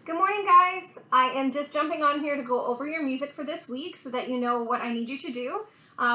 Good morning, guys. I am just jumping on here to go over your music for this week so that you know what I need you to do.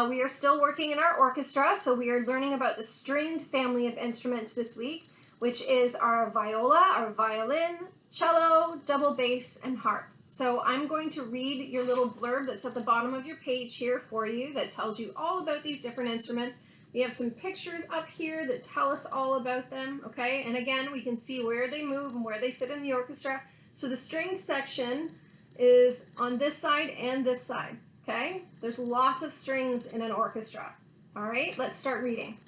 We are still working in our orchestra, so we are learning about the stringed family of instruments this week, which is our viola, our violin, cello, double bass, and harp. So I'm going to read your little blurb that's at the bottom of your page here for you that tells you all about these different instruments. We have some pictures up here that tell us all about them, okay? And again, we can see where they move and where they sit in the orchestra. So the string section is on this side and this side, okay? There's lots of strings in an orchestra. All right, let's start reading.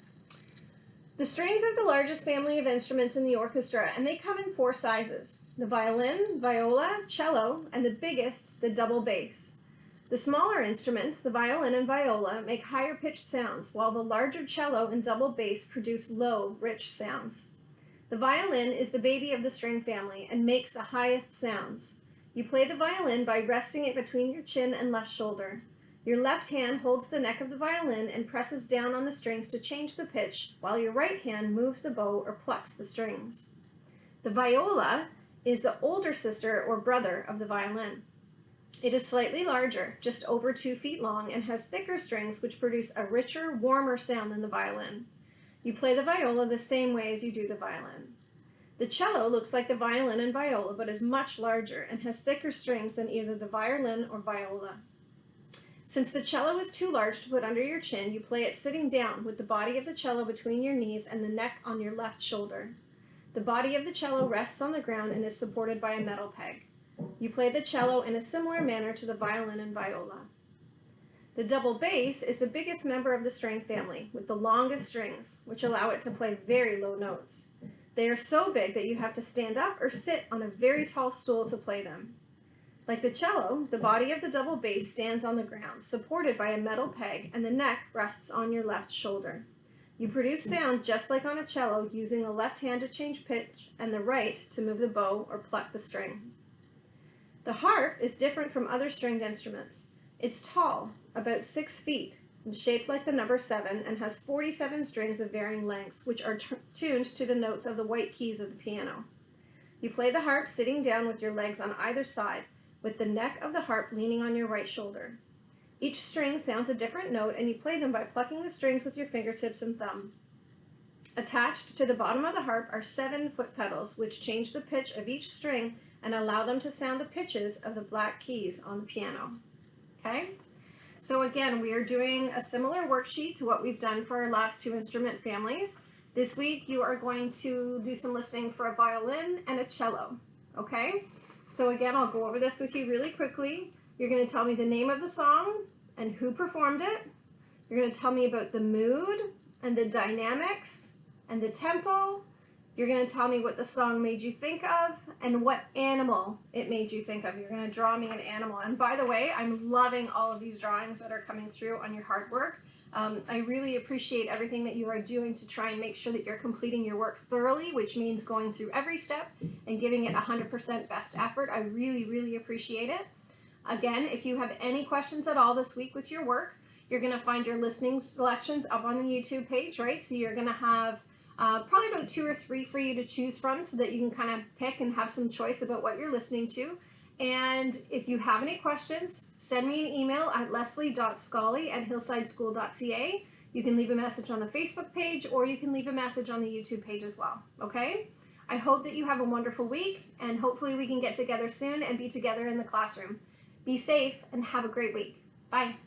The strings are the largest family of instruments in the orchestra, and they come in 4 sizes: the violin, viola, cello, and the biggest, the double bass. The smaller instruments, the violin and viola, make higher pitched sounds, while the larger cello and double bass produce low, rich sounds. The violin is the baby of the string family and makes the highest sounds. You play the violin by resting it between your chin and left shoulder. Your left hand holds the neck of the violin and presses down on the strings to change the pitch, while your right hand moves the bow or plucks the strings. The viola is the older sister or brother of the violin. It is slightly larger, just over 2 feet long, and has thicker strings which produce a richer, warmer sound than the violin. You play the viola the same way as you do the violin. The cello looks like the violin and viola, but is much larger and has thicker strings than either the violin or viola. Since the cello is too large to put under your chin, you play it sitting down with the body of the cello between your knees and the neck on your left shoulder. The body of the cello rests on the ground and is supported by a metal peg. You play the cello in a similar manner to the violin and viola. The double bass is the biggest member of the string family, with the longest strings, which allow it to play very low notes. They are so big that you have to stand up or sit on a very tall stool to play them. Like the cello, the body of the double bass stands on the ground, supported by a metal peg, and the neck rests on your left shoulder. You produce sound just like on a cello, using the left hand to change pitch and the right to move the bow or pluck the string. The harp is different from other stringed instruments. It's tall, about 6 feet, and shaped like the number 7, and has 47 strings of varying lengths, which are tuned to the notes of the white keys of the piano. You play the harp sitting down with your legs on either side, with the neck of the harp leaning on your right shoulder. Each string sounds a different note, and you play them by plucking the strings with your fingertips and thumb. Attached to the bottom of the harp are 7 foot pedals, which change the pitch of each string and allow them to sound the pitches of the black keys on the piano. Okay? So again, we are doing a similar worksheet to what we've done for our last 2 instrument families. This week you are going to do some listening for a violin and a cello. Okay? So again, I'll go over this with you really quickly. You're going to tell me the name of the song and who performed it. You're going to tell me about the mood and the dynamics and the tempo. You're going to tell me what the song made you think of and what animal it made you think of. You're going to draw me an animal. And by the way, I'm loving all of these drawings that are coming through on your hard work. I really appreciate everything that you are doing to try and make sure that you're completing your work thoroughly, which means going through every step and giving it 100% best effort. I really, really appreciate it. Again, if you have any questions at all this week with your work, you're going to find your listening selections up on the YouTube page, right? So you're going to have probably about 2 or 3 for you to choose from so that you can kind of pick and have some choice about what you're listening to. And if you have any questions, send me an email at leslie.scully@hillsideschool.ca. You can leave a message on the Facebook page, or you can leave a message on the YouTube page as well, okay? I hope that you have a wonderful week, and hopefully we can get together soon and be together in the classroom. Be safe and have a great week. Bye.